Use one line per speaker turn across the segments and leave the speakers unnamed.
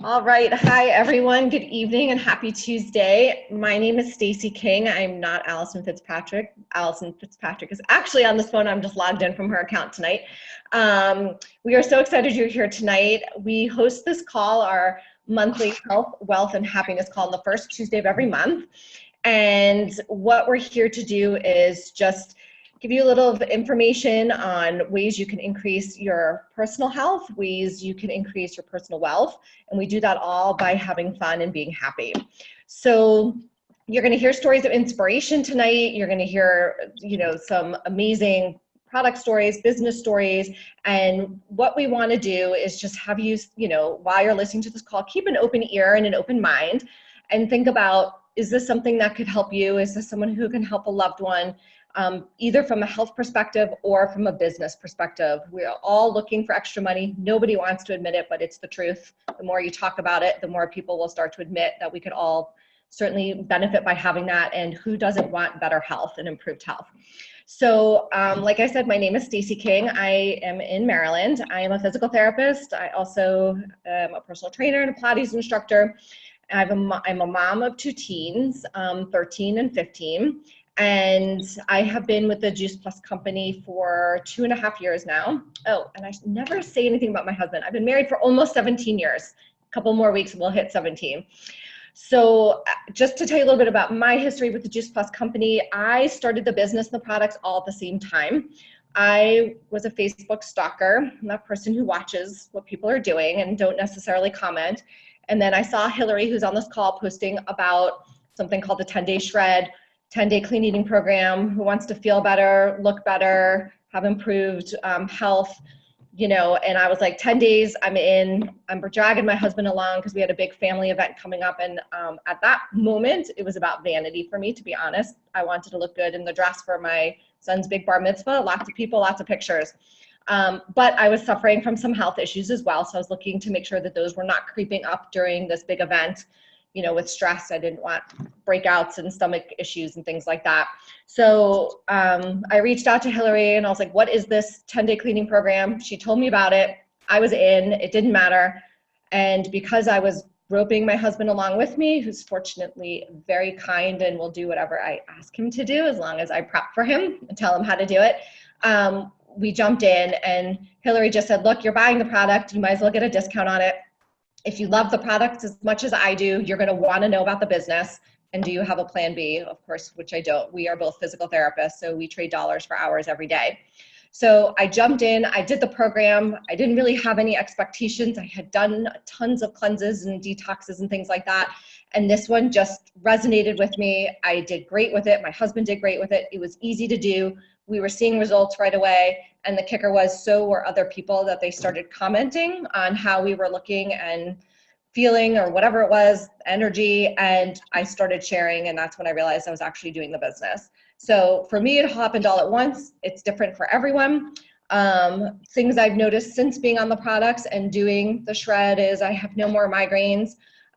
All right. Hi, everyone. Good evening and happy Tuesday. My name is Stacy King. I'm not Allison Fitzpatrick. Allison Fitzpatrick is actually on this phone. I'm just logged in from her account tonight. We are so excited you're here tonight. We host this call, our monthly health, wealth, and happiness call on the first Tuesday of every month. And what we're here to do is just give you a little of information on ways you can increase your personal health, ways you can increase your personal wealth, and we do that all by having fun and being happy. So you're going to hear stories of inspiration tonight. You're going to hear, some amazing product stories, business stories, and what we want to do is just have you, while you're listening to this call, keep an open ear and an open mind and think about, is this something that could help you? Is this someone who can help a loved one? Either from a health perspective or from a business perspective. We're all looking for extra money. Nobody wants to admit it, but it's the truth. The more you talk about it, the more people will start to admit that we could all certainly benefit by having that. And who doesn't want better health and improved health? So like I said, my name is Stacy King. I am in Maryland. I am a physical therapist. I also am a personal trainer and a Pilates instructor. I'm a mom of two teens, 13 and 15. And I have been with the Juice Plus company for 2.5 years now. Oh, and I never say anything about my husband. I've been married for almost 17 years. A couple more weeks, we'll hit 17. So just to tell you a little bit about my history with the Juice Plus company, I started the business and the products all at the same time. I was a Facebook stalker. I'm that person who watches what people are doing and don't necessarily comment. And then I saw Hilary, who's on this call, posting about something called the 10-day shred, 10-day clean eating program, who wants to feel better, look better, have improved health, and I was like, 10 days, I'm in. I'm dragging my husband along because we had a big family event coming up. And at that moment, it was about vanity for me, to be honest. I wanted to look good in the dress for my son's big bar mitzvah, lots of people, lots of pictures. But I was suffering from some health issues as well. So I was looking to make sure that those were not creeping up during this big event. With stress, I didn't want breakouts and stomach issues and things like that. So I reached out to Hilary and I was like, what is this 10-day cleaning program? She told me about it. I was in, it didn't matter. And because I was roping my husband along with me, who's fortunately very kind and will do whatever I ask him to do as long as I prep for him and tell him how to do it. We jumped in and Hilary just said, look, you're buying the product. You might as well get a discount on it. If you love the product as much as I do, you're going to want to know about the business. And do you have a plan B? Of course, which I don't. We are both physical therapists, so we trade dollars for hours every day. So I jumped in, I did the program. I didn't really have any expectations. I had done tons of cleanses and detoxes and things like that. And this one just resonated with me. I did great with it. My husband did great with it. It was easy to do. We were seeing results right away. And the kicker was, so were other people, that they started commenting on how we were looking and feeling or whatever it was, energy. And I started sharing. And that's when I realized I was actually doing the business. So for me, it happened all at once. It's different for everyone. Things I've noticed since being on the products and doing the shred is I have no more migraines.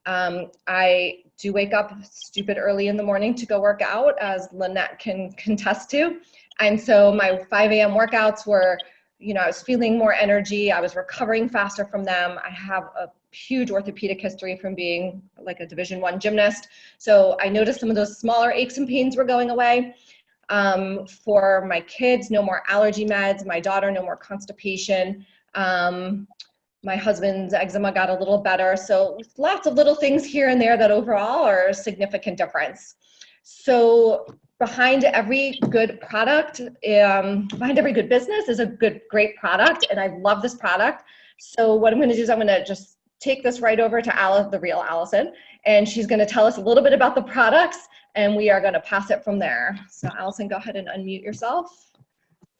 I do wake up stupid early in the morning to go work out, as Lynette can contest to. And so my 5 a.m. workouts were, I was feeling more energy. I was recovering faster from them. I have a huge orthopedic history from being like a Division I gymnast. So I noticed some of those smaller aches and pains were going away. For my kids, no more allergy meds. My daughter, no more constipation. My husband's eczema got a little better. So lots of little things here and there that overall are a significant difference. So behind every good product, behind every good business is a great product. And I love this product. So what I'm going to do is I'm going to just take this right over to Alice, the real Allison, and she's going to tell us a little bit about the products, and we are going to pass it from there. So Allison, go ahead and unmute yourself.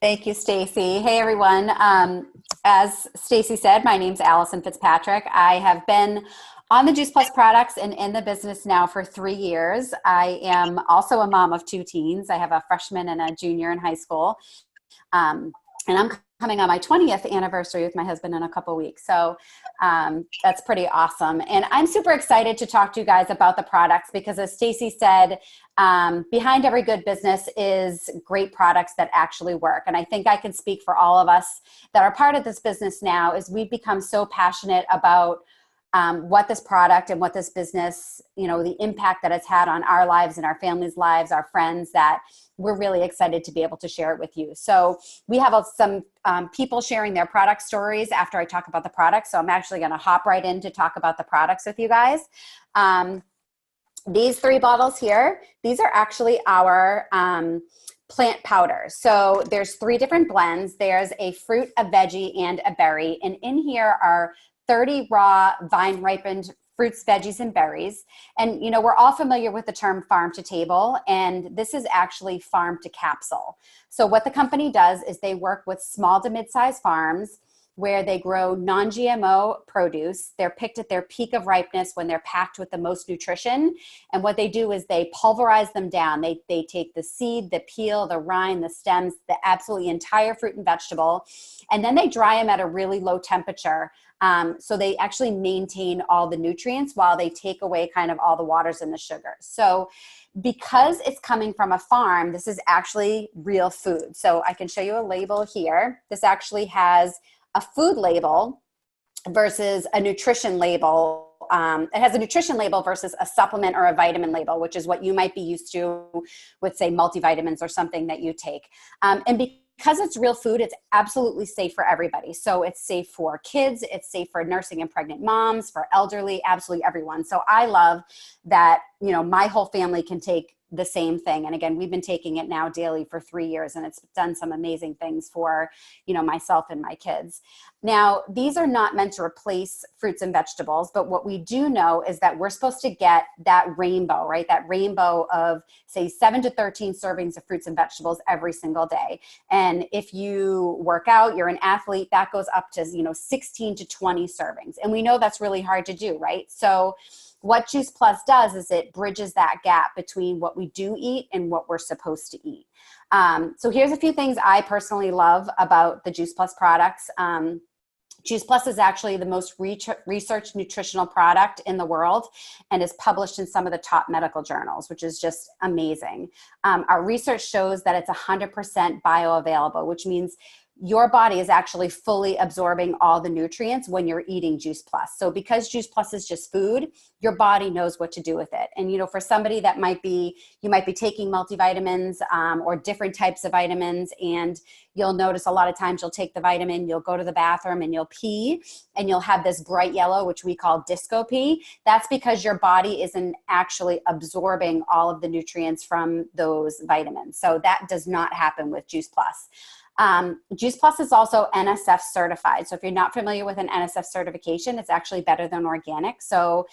Thank you, Stacy. Hey, everyone. As Stacy said, my name's Allison Fitzpatrick. I have been on the Juice Plus products and in the business now for 3 years. I am also a mom of two teens. I have a freshman and a junior in high school. And I'm coming on my 20th anniversary with my husband in a couple weeks. So that's pretty awesome. And I'm super excited to talk to you guys about the products because, as Stacy said, behind every good business is great products that actually work. And I think I can speak for all of us that are part of this business now is we've become so passionate about what this product and what this business, the impact that it's had on our lives and our families' lives, our friends, that we're really excited to be able to share it with you. So we have some people sharing their product stories after I talk about the products. So I'm actually going to hop right in to talk about the products with you guys. These 3 bottles here, these are actually our plant powder. So there's 3 different blends. There's a fruit, a veggie, and a berry. And in here are 30 raw vine ripened fruits, veggies, and berries. And, we're all familiar with the term farm to table, and this is actually farm to capsule. So what the company does is they work with small to mid-sized farms where they grow non-GMO produce. They're picked at their peak of ripeness when they're packed with the most nutrition. And what they do is they pulverize them down. They take the seed, the peel, the rind, the stems, the absolutely entire fruit and vegetable, and then they dry them at a really low temperature. So they actually maintain all the nutrients while they take away kind of all the waters and the sugars. So because it's coming from a farm, this is actually real food. So I can show you a label here. This actually has a food label versus a nutrition label. It has a nutrition label versus a supplement or a vitamin label, which is what you might be used to with, say, multivitamins or something that you take. And because it's real food, it's absolutely safe for everybody. So it's safe for kids, it's safe for nursing and pregnant moms, for elderly, absolutely everyone. So I love that, my whole family can take the same thing. And again, we've been taking it now daily for 3 years, and it's done some amazing things for, myself and my kids. Now, these are not meant to replace fruits and vegetables, but what we do know is that we're supposed to get that rainbow, right? That rainbow of, say, 7 to 13 servings of fruits and vegetables every single day. And if you work out, you're an athlete, that goes up to, 16 to 20 servings. And we know that's really hard to do, right? So what Juice Plus does is it bridges that gap between what we do eat and what we're supposed to eat. So here's a few things I personally love about the Juice Plus products. Juice Plus is actually the most researched nutritional product in the world and is published in some of the top medical journals, which is just amazing. Our research shows that it's 100% bioavailable, which means your body is actually fully absorbing all the nutrients when you're eating Juice Plus. So because Juice Plus is just food, your body knows what to do with it. And, for somebody that you might be taking multivitamins or different types of vitamins, and you'll notice a lot of times you'll take the vitamin, you'll go to the bathroom and you'll pee, and you'll have this bright yellow, which we call disco pee. That's because your body isn't actually absorbing all of the nutrients from those vitamins. So that does not happen with Juice Plus. Juice Plus is also NSF certified. So if you're not familiar with an NSF certification, it's actually better than organic. So,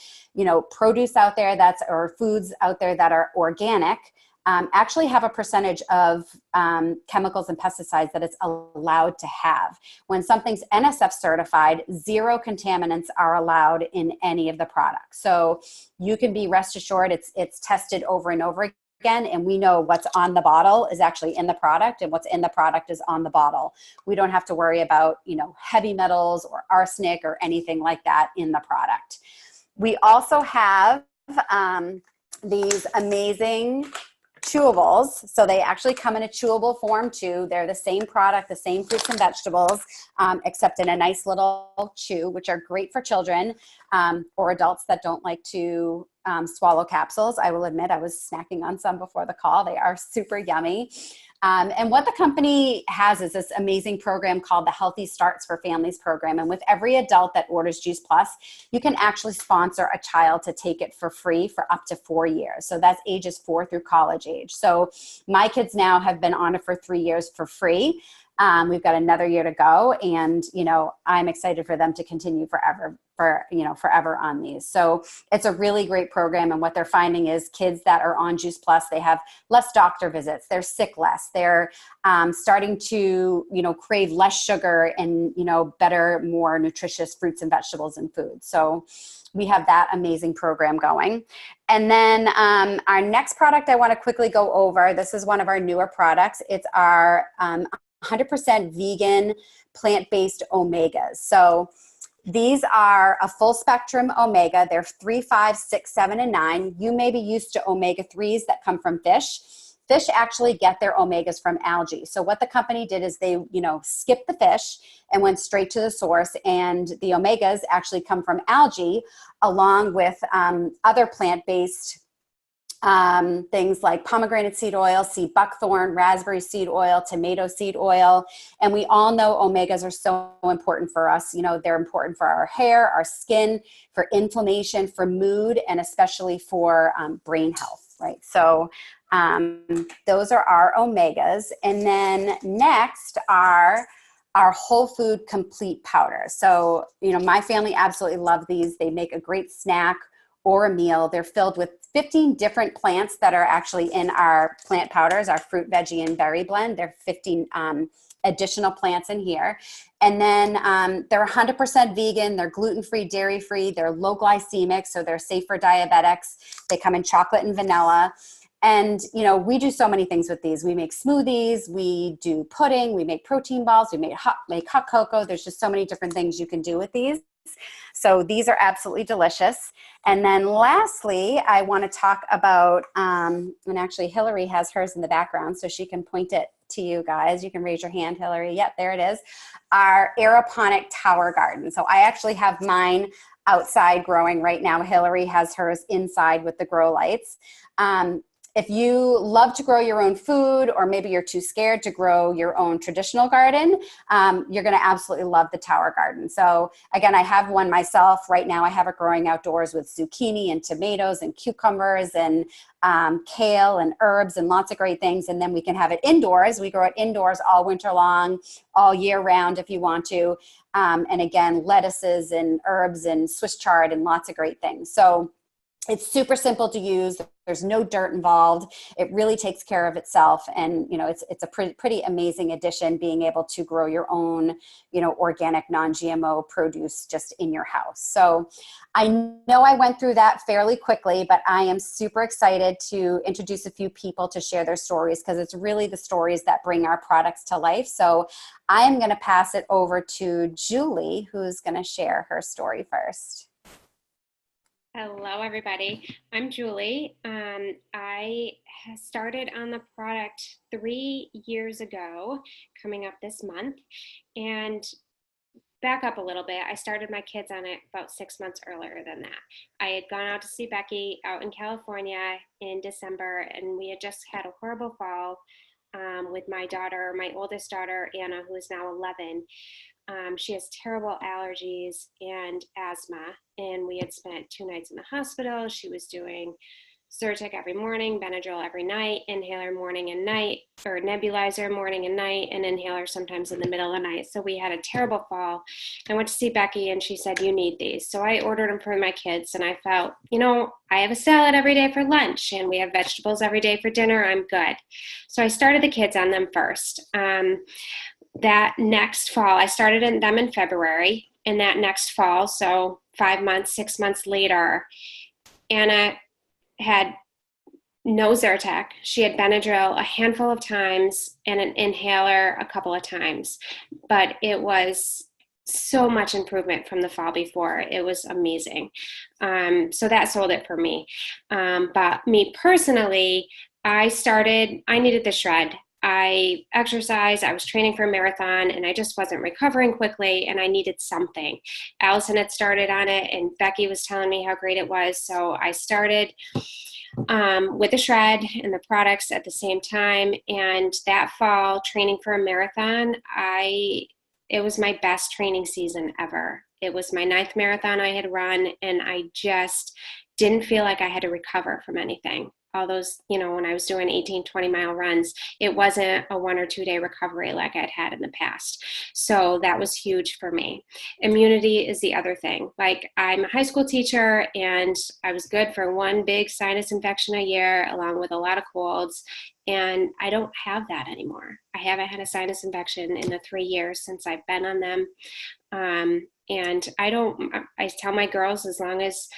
produce out there or foods out there that are organic actually have a percentage of chemicals and pesticides that it's allowed to have. When something's NSF certified, 0 contaminants are allowed in any of the products. So you can be rest assured it's tested over and over again, and we know what's on the bottle is actually in the product, and what's in the product is on the bottle. We don't have to worry about, heavy metals or arsenic or anything like that in the product. We also have these amazing chewables. So they actually come in a chewable form too. They're the same product, the same fruits and vegetables, except in a nice little chew, which are great for children or adults that don't like to swallow capsules. I will admit I was snacking on some before the call. They are super yummy. And what the company has is this amazing program called the Healthy Starts for Families program. And with every adult that orders Juice Plus, you can actually sponsor a child to take it for free for up to 4 years. So that's ages 4 through college age. So my kids now have been on it for 3 years for free. We've got another year to go, and I'm excited for them to continue forever on these. So it's a really great program, and what they're finding is kids that are on Juice Plus, they have less doctor visits, they're sick less, they're starting to crave less sugar and better, more nutritious fruits and vegetables and food. So we have that amazing program going. And then our next product I want to quickly go over, this is one of our newer products. It's our 100% vegan, plant-based omegas. So these are a full spectrum omega. They're 3, 5, 6, 7, and 9. You may be used to omega 3s that come from fish. fish actually get their omegas from algae. So what the company did is they, skipped the fish and went straight to the source. And the omegas actually come from algae along with other plant-based things like pomegranate seed oil, sea buckthorn, raspberry seed oil, tomato seed oil. And we all know omegas are so important for us. They're important for our hair, our skin, for inflammation, for mood, and especially for brain health, right? So those are our omegas. And then next are our whole food complete powder. So, my family absolutely love these. They make a great snack or a meal. They're filled with 15 different plants that are actually in our plant powders, our fruit, veggie, and berry blend. There are 15 additional plants in here. And then they're 100% vegan. They're gluten-free, dairy-free. They're low glycemic, so they're safe for diabetics. They come in chocolate and vanilla. And, we do so many things with these. We make smoothies, we do pudding, we make protein balls, we make hot cocoa. There's just so many different things you can do with these. So these are absolutely delicious. And then lastly, I want to talk about, and actually Hilary has hers in the background, so she can point it to you guys. You can raise your hand, Hilary. Yep, there it is. Our aeroponic tower garden. So I actually have mine outside growing right now. Hilary has hers inside with the grow lights. If you love to grow your own food, or maybe you're too scared to grow your own traditional garden, you're going to absolutely love the tower garden. So again, I have one myself right now. I have it growing outdoors with zucchini and tomatoes and cucumbers and kale and herbs and lots of great things. And then we can have it indoors. We grow it indoors all winter long, all year round if you want to. And again, lettuces and herbs and Swiss chard and lots of great things. So it's super simple to use. There's no dirt involved. It really takes care of itself. And, it's a pretty amazing addition, being able to grow your own, organic, non-GMO produce just in your house. So I know I went through that fairly quickly, but I am super excited to introduce a few people to share their stories, because it's really the stories that bring our products to life. So I'm going to pass it over to Julie, who's going to share her story first.
Hello, everybody. I'm Julie. I started on the product 3 years ago, coming up this month. And back up a little bit, I started my kids on it about 6 months earlier than that. I had gone out to see Bekki out in California in December, and we had just had a horrible fall with my daughter, my oldest daughter, Anna, who is now 11. She has terrible allergies and asthma, and we had spent 2 nights in the hospital. She was doing Zyrtec every morning, Benadryl every night, inhaler morning and night, or nebulizer morning and night, and inhaler sometimes in the middle of the night. So we had a terrible fall. I went to see Bekki, and she said, "You need these." So I ordered them for my kids, and I felt, I have a salad every day for lunch, and we have vegetables every day for dinner. I'm good. So I started the kids on them first. That next fall, I started them in February, and that next fall, so 5 months, 6 months later, Anna had no Zyrtec. She had Benadryl a handful of times and an inhaler a couple of times, but it was so much improvement from the fall before. It was amazing. So that sold it for me. But me personally, I needed the shred. I exercised, I was training for a marathon, and I just wasn't recovering quickly, and I needed something. Allison had started on it, and Bekki was telling me how great it was, so I started with the shred and the products at the same time. And that fall, training for a marathon, it was my best training season ever. It was my 9th marathon I had run, and I just didn't feel like I had to recover from anything. All those, when I was doing 18, 20-mile runs, it wasn't a 1 or 2 day recovery like I'd had in the past. So that was huge for me. Immunity is the other thing. Like, I'm a high school teacher, and I was good for one big sinus infection a year, along with a lot of colds. And I don't have that anymore. I haven't had a sinus infection in the 3 years since I've been on them. And I tell my girls, as long as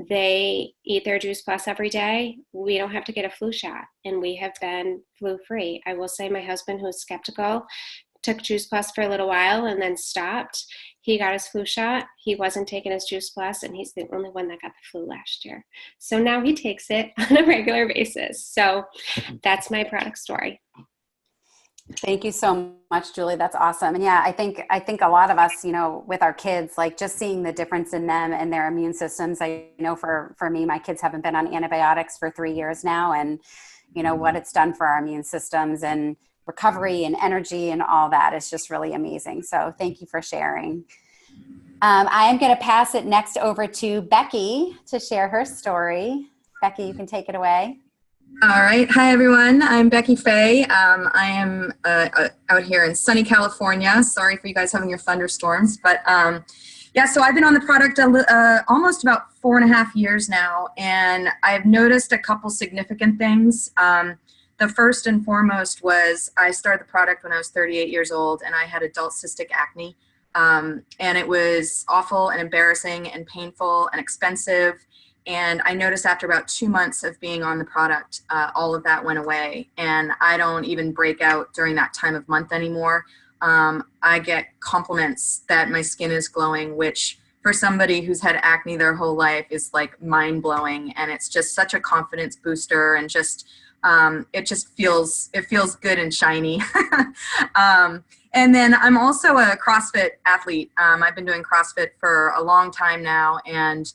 they eat their Juice Plus every day, we don't have to get a flu shot, and we have been flu free. I will say my husband, who was skeptical, took Juice Plus for a little while and then stopped. He got his flu shot. He wasn't taking his Juice Plus, and he's the only one that got the flu last year. So now he takes it on a regular basis. So that's my product story.
Thank you so much, Julie. That's awesome. And yeah, I think a lot of us, you know, with our kids, like just seeing the difference in them and their immune systems. I know for me, my kids haven't been on antibiotics for 3 years now, and you know what it's done for our immune systems and recovery and energy and all that is just really amazing. So thank you for sharing. I am going to pass it next over to Bekki to share her story. Bekki, you can take it away.
All right. Hi, everyone. I'm Bekki Fay. I am out here in sunny California. Sorry for you guys having your thunderstorms. But yeah, so I've been on the product almost about 4.5 years now, and I've noticed a couple significant things. The first and foremost was I started the product when I was 38 years old, and I had adult cystic acne. And it was awful and embarrassing and painful and expensive. And I noticed after about 2 months of being on the product, all of that went away. And I don't even break out during that time of month anymore. I get compliments that my skin is glowing, which for somebody who's had acne their whole life is like mind blowing. And it's just such a confidence booster, and just, it feels good and shiny. And then I'm also a CrossFit athlete. I've been doing CrossFit for a long time now. And,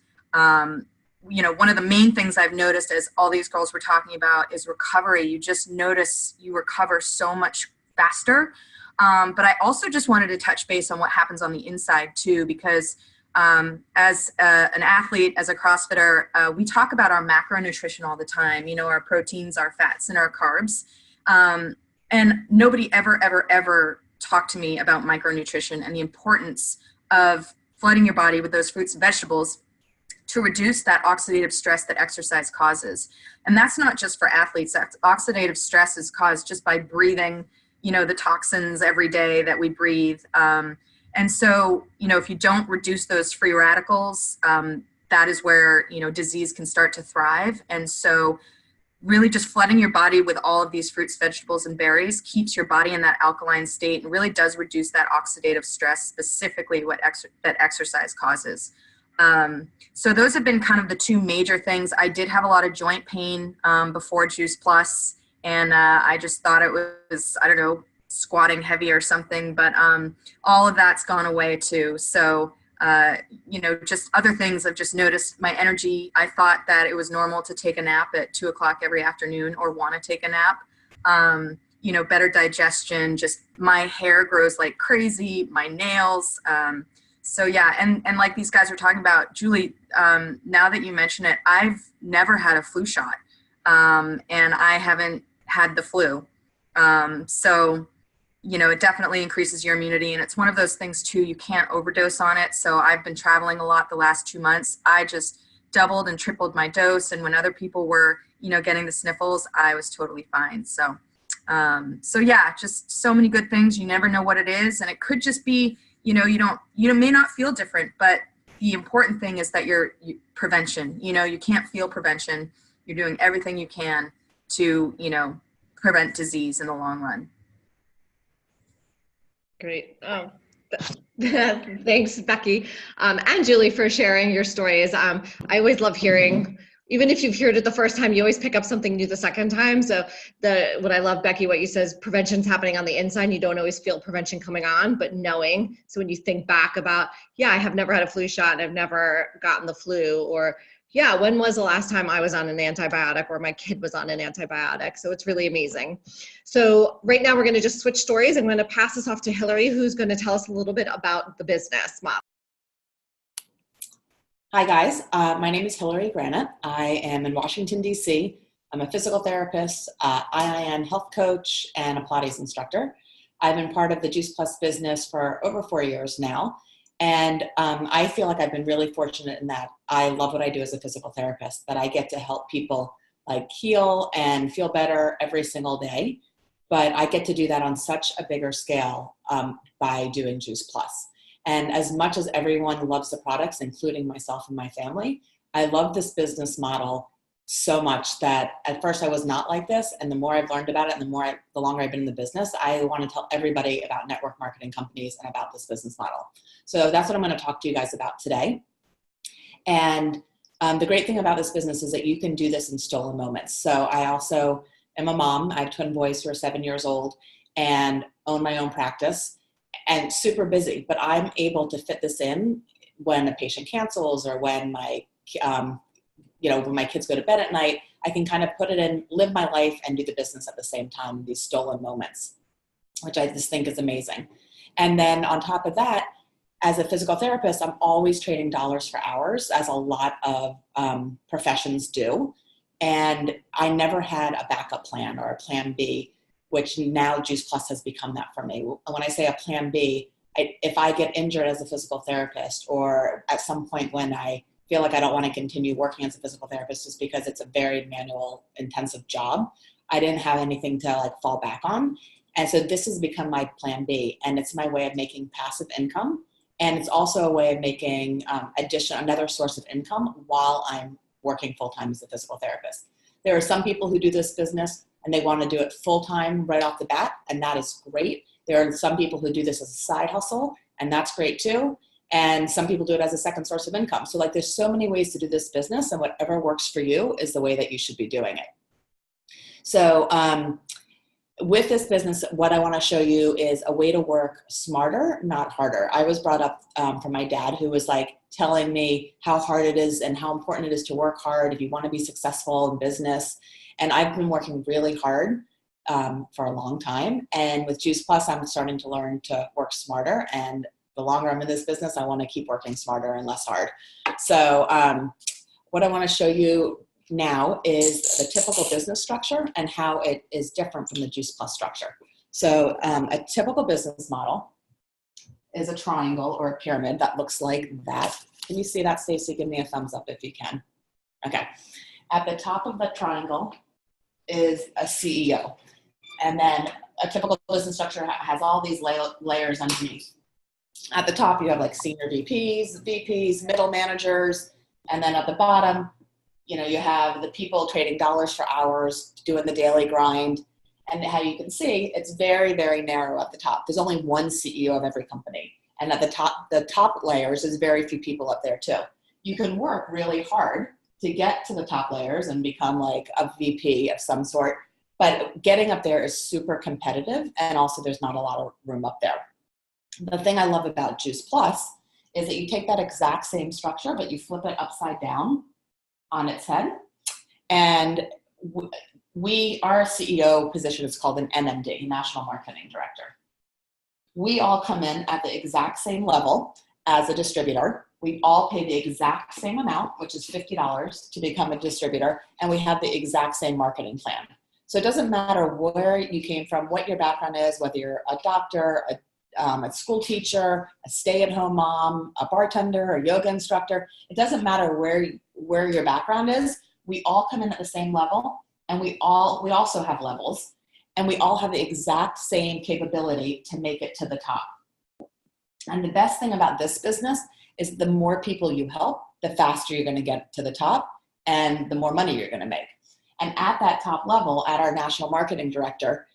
you know, one of the main things I've noticed, as all these girls were talking about, is recovery. You just notice you recover so much faster. But I also just wanted to touch base on what happens on the inside too, because as an athlete, as a CrossFitter, we talk about our macronutrition all the time, you know, our proteins, our fats, and our carbs. And nobody ever talked to me about micronutrition and the importance of flooding your body with those fruits and vegetables to reduce that oxidative stress that exercise causes. And that's not just for athletes. That oxidative stress is caused just by breathing, you know, the toxins every day that we breathe. And so, you know, if you don't reduce those free radicals, that is where, you know, disease can start to thrive. And so really just flooding your body with all of these fruits, vegetables, and berries keeps your body in that alkaline state and really does reduce that oxidative stress, specifically what that exercise causes. So those have been kind of the two major things. I did have a lot of joint pain before Juice Plus, and I just thought it was, I don't know, squatting heavy or something, but all of that's gone away too. So, you know, just other things I've just noticed my energy. I thought that it was normal to take a nap at 2 o'clock every afternoon or want to take a nap. You know, better digestion, just my hair grows like crazy, my nails. So yeah, and like these guys were talking about, Julie, now that you mention it, I've never had a flu shot, and I haven't had the flu. So, you know, it definitely increases your immunity, and it's one of those things too, you can't overdose on it. So I've been traveling a lot the last 2 months. I just doubled and tripled my dose, and when other people were, you know, getting the sniffles, I was totally fine. So, so yeah, just so many good things. You never know what it is, and it could just be, you know, you may not feel different, but the important thing is that prevention, you know, you can't feel prevention. You're doing everything you can to, you know, prevent disease in the long run.
Great. Oh, thanks, Bekki, and Julie, for sharing your stories. I always love hearing, even if you've heard it the first time, you always pick up something new the second time. So what I love, Bekki, what you says, prevention's happening on the inside. You don't always feel prevention coming on, but knowing. So when you think back about, yeah, I have never had a flu shot and I've never gotten the flu, or yeah, when was the last time I was on an antibiotic or my kid was on an antibiotic? So it's really amazing. So right now we're going to just switch stories. I'm going to pass this off to Hilary, who's going to tell us a little bit about the business model.
Hi guys, my name is Hilary Granite. I am in Washington, D.C. I'm a physical therapist, IIN health coach, and a Pilates instructor. I've been part of the Juice Plus business for over 4 years now. And I feel like I've been really fortunate in that I love what I do as a physical therapist, that I get to help people like heal and feel better every single day. But I get to do that on such a bigger scale by doing Juice Plus. And as much as everyone loves the products, including myself and my family, I love this business model so much that at first I was not like this. And the more I've learned about it and the longer I've been in the business, I want to tell everybody about network marketing companies and about this business model. So that's what I'm going to talk to you guys about today. And the great thing about this business is that you can do this in stolen moments. So I also am a mom. I have twin boys who are 7 years old and own my own practice and super busy, but I'm able to fit this in when a patient cancels or when my when my kids go to bed at night. I can kind of put it in, live my life, and do the business at the same time, these stolen moments, which I just think is amazing. And then on top of that, as a physical therapist, I'm always trading dollars for hours, as a lot of professions do. And I never had a backup plan or a plan B, which now Juice Plus has become that for me. When I say a plan B, if I get injured as a physical therapist, or at some point when I feel like I don't want to continue working as a physical therapist just because it's a very manual, intensive job, I didn't have anything to like fall back on. And so this has become my plan B, and it's my way of making passive income. And it's also a way of making another source of income while I'm working full-time as a physical therapist. There are some people who do this business and they want to do it full-time right off the bat, and that is great. There are some people who do this as a side hustle, and that's great too. And some people do it as a second source of income. So like there's so many ways to do this business, and whatever works for you is the way that you should be doing it. So with this business, what I want to show you is a way to work smarter, not harder. I was brought up from my dad, who was like telling me how hard it is and how important it is to work hard if you want to be successful in business. And I've been working really hard for a long time. And with Juice Plus, I'm starting to learn to work smarter. And the longer I'm in this business, I want to keep working smarter and less hard. So what I want to show you now is the typical business structure and how it is different from the Juice Plus structure. So a typical business model is a triangle or a pyramid that looks like that. Can you see that, Stacy? Give me a thumbs up if you can. Okay. At the top of the triangle is a CEO. And then a typical business structure has all these layers underneath. At the top, you have like senior VPs, middle managers, and then at the bottom, you have the people trading dollars for hours, doing the daily grind. And how you can see, it's very, very narrow at the top. There's only one CEO of every company. And at the top layers, there's very few people up there too. You can work really hard to get to the top layers and become like a VP of some sort, but getting up there is super competitive, and also there's not a lot of room up there. The thing I love about Juice Plus is that you take that exact same structure, but you flip it upside down on its head. And our CEO position is called an NMD, National Marketing Director. We all come in at the exact same level as a distributor. We all pay the exact same amount, which is $50 to become a distributor, and we have the exact same marketing plan. So it doesn't matter where you came from, what your background is, whether you're a doctor, a school teacher, a stay-at-home mom, a bartender, a yoga instructor. It doesn't matter where your background is. We all come in at the same level, and we also have levels, and we all have the exact same capability to make it to the top. And the best thing about this business is the more people you help, the faster you're going to get to the top, and the more money you're going to make. And at that top level, at our National Marketing Director,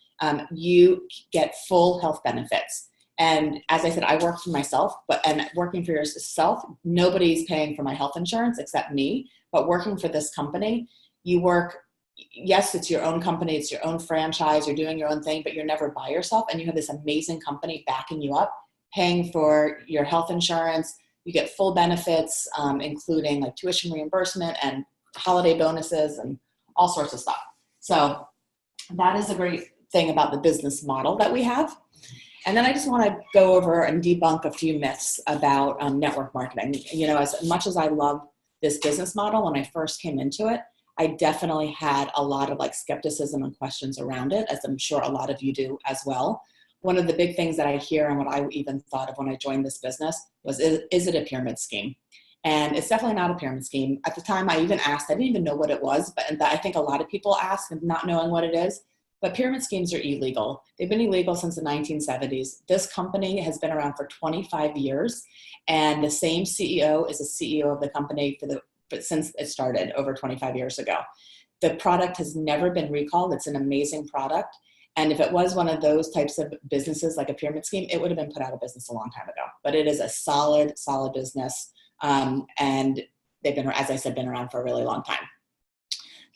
you get full health benefits. And as I said, I work for myself, and working for yourself, nobody's paying for my health insurance except me. But working for this company, yes, it's your own company, it's your own franchise, you're doing your own thing, but you're never by yourself. And you have this amazing company backing you up, paying for your health insurance. You get full benefits, including like tuition reimbursement and holiday bonuses and all sorts of stuff. So that is a great thing about the business model that we have. And then I just want to go over and debunk a few myths about network marketing. As much as I love this business model, when I first came into it, I definitely had a lot of like skepticism and questions around it, as I'm sure a lot of you do as well. One of the big things that I hear, and what I even thought of when I joined this business, was, is it a pyramid scheme? And it's definitely not a pyramid scheme. At the time, I even asked, I didn't even know what it was, but I think a lot of people ask, not knowing what it is. But pyramid schemes are illegal. They've been illegal since the 1970s. This company has been around for 25 years, and the same CEO is the CEO of the company but since it started over 25 years ago. The product has never been recalled. It's an amazing product. And if it was one of those types of businesses like a pyramid scheme, it would have been put out of business a long time ago. But it is a solid business. And they've been, as I said, been around for a really long time.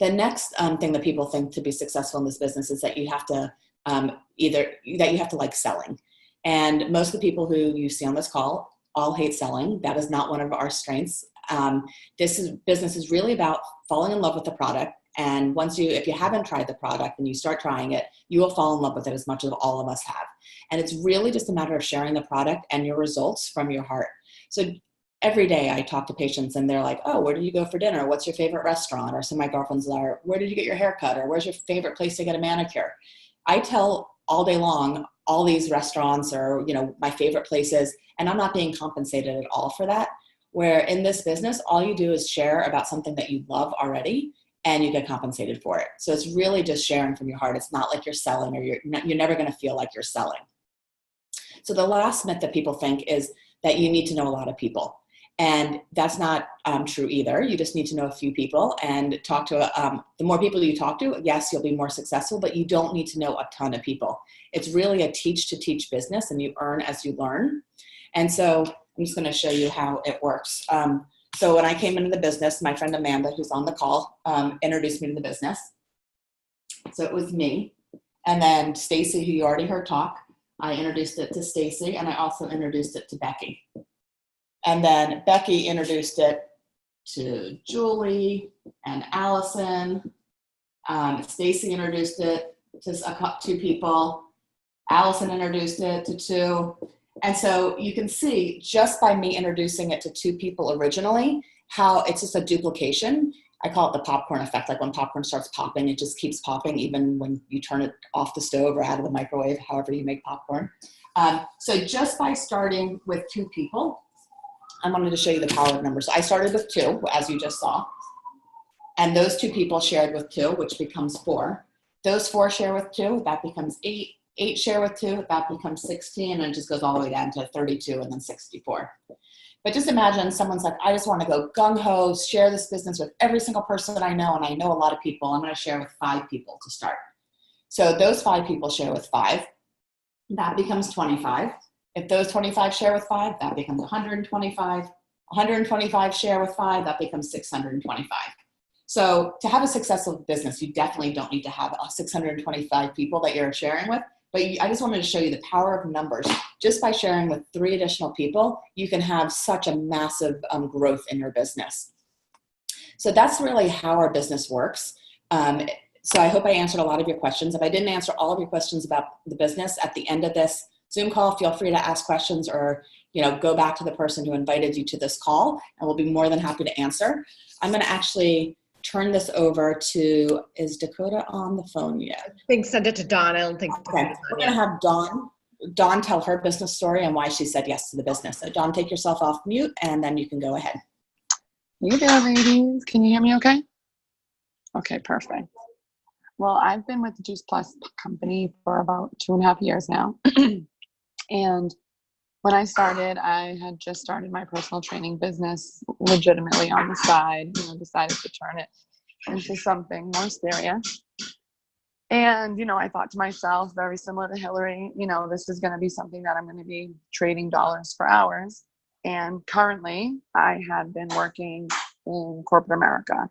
The next thing that people think to be successful in this business is that you have to like selling. And most of the people who you see on this call all hate selling. That is not one of our strengths. Business is really about falling in love with the product. And if you haven't tried the product and you start trying it, you will fall in love with it as much as all of us have. And it's really just a matter of sharing the product and your results from your heart. So every day I talk to patients and they're like, oh, where did you go for dinner? What's your favorite restaurant? Or some of my girlfriends are, where did you get your hair cut? Or where's your favorite place to get a manicure? I tell all day long, all these restaurants or, my favorite places, and I'm not being compensated at all for that. Where in this business, all you do is share about something that you love already and you get compensated for it. So it's really just sharing from your heart. It's not like you're selling or you're never going to feel like you're selling. So the last myth that people think is that you need to know a lot of people. And that's not true either. You just need to know a few people and talk to, the more people you talk to, yes, you'll be more successful, but you don't need to know a ton of people. It's really a teach to teach business and you earn as you learn. And so I'm just going to show you how it works. So when I came into the business, my friend Amanda, who's on the call, introduced me to the business. So it was me. And then Stacy, who you already heard talk, I introduced it to Stacy and I also introduced it to Bekki. And then Bekki introduced it to Julie and Allison. Stacy introduced it to two people. Allison introduced it to two. And so you can see just by me introducing it to two people originally, how it's just a duplication. I call it the popcorn effect. Like when popcorn starts popping, it just keeps popping even when you turn it off the stove or out of the microwave, however you make popcorn. So just by starting with two people, I wanted to show you the power of numbers. So I started with two, as you just saw. And those two people shared with two, which becomes 4. Those 4 share with 2, that becomes 8. 8 share with 2, that becomes 16, and it just goes all the way down to 32 and then 64. But just imagine someone's like, I just want to go gung-ho, share this business with every single person that I know, and I know a lot of people. I'm going to share with 5 people to start. So those 5 people share with 5. That becomes 25. If those 25 share with 5, that becomes 125. 125 share with 5, that becomes 625. So to have a successful business, you definitely don't need to have 625 people that you're sharing with. But I just wanted to show you the power of numbers. Just by sharing with 3 additional people, you can have such a massive growth in your business. So that's really how our business works. So I hope I answered a lot of your questions. If I didn't answer all of your questions about the business at the end of this Zoom call, feel free to ask questions or go back to the person who invited you to this call, and we'll be more than happy to answer. I'm going to actually turn this over to, is Dakota on the phone yet?
I think send it to Dawn. I don't think.
Okay, we're going to have Dawn tell her business story and why she said yes to the business. So Dawn, take yourself off mute and then you can go ahead.
Hey there, ladies. Can you hear me okay? Okay, perfect. Well, I've been with the Juice Plus company for about 2.5 years now. And when I started, I had just started my personal training business legitimately on the side, decided to turn it into something more serious. And, I thought to myself, very similar to Hilary, this is going to be something that I'm going to be trading dollars for hours. And currently, I had been working in corporate America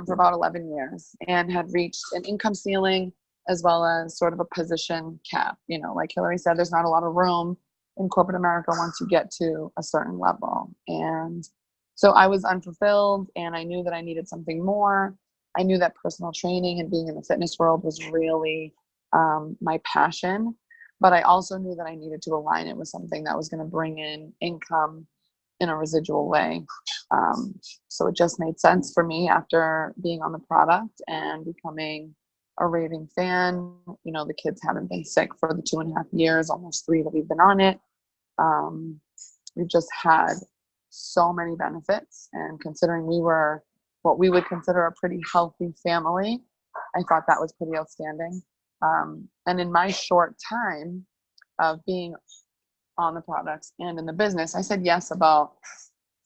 for about 11 years and had reached an income ceiling as well as sort of a position cap. Like Hilary said, there's not a lot of room in corporate America once you get to a certain level. And so I was unfulfilled and I knew that I needed something more. I knew that personal training and being in the fitness world was really my passion, but I also knew that I needed to align it with something that was going to bring in income in a residual way. So it just made sense for me after being on the product and becoming a raving fan. The kids haven't been sick for the 2.5 years, almost 3 that we've been on it. We've just had so many benefits, and considering we were what we would consider a pretty healthy family, I thought that was pretty outstanding. And in my short time of being on the products and in the business, I said yes about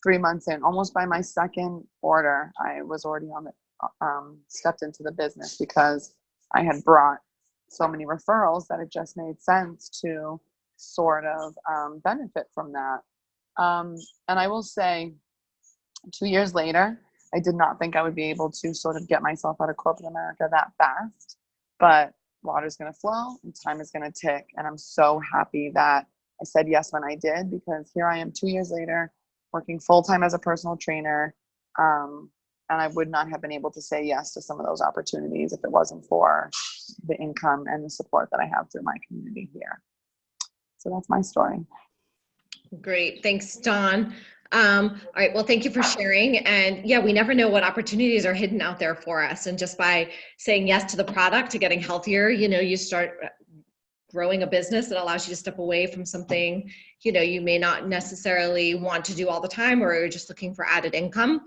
3 months in, almost by my second order, I was already on the stepped into the business because I had brought so many referrals that it just made sense to sort of benefit from that. And I will say, 2 years later, I did not think I would be able to sort of get myself out of corporate America that fast, but water's going to flow and time is going to tick. And I'm so happy that I said yes when I did, because here I am 2 years later working full-time as a personal trainer. And I would not have been able to say yes to some of those opportunities if it wasn't for the income and the support that I have through my community here. So that's my story.
Great. Thanks, Dawn. All right. Well, thank you for sharing. And yeah, we never know what opportunities are hidden out there for us. And just by saying yes to the product, to getting healthier, you start growing a business that allows you to step away from something, you may not necessarily want to do all the time, or you're just looking for added income.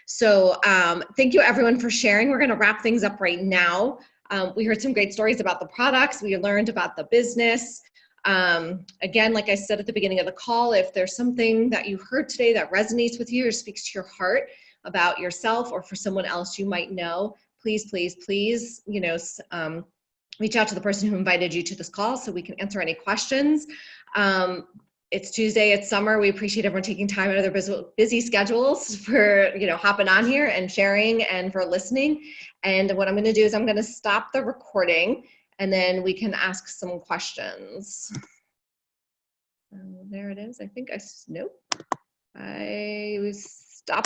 So thank you everyone for sharing. We're going to wrap things up right now. We heard some great stories about the products. We learned about the business. Again, like I said at the beginning of the call, if there's something that you heard today that resonates with you or speaks to your heart about yourself or for someone else you might know, please, please, please, reach out to the person who invited you to this call so we can answer any questions. It's Tuesday, it's summer. We appreciate everyone taking time out of their busy schedules for, hopping on here and sharing and for listening. And what I'm going to do is I'm going to stop the recording and then we can ask some questions. There it is. I think nope. I was stopping.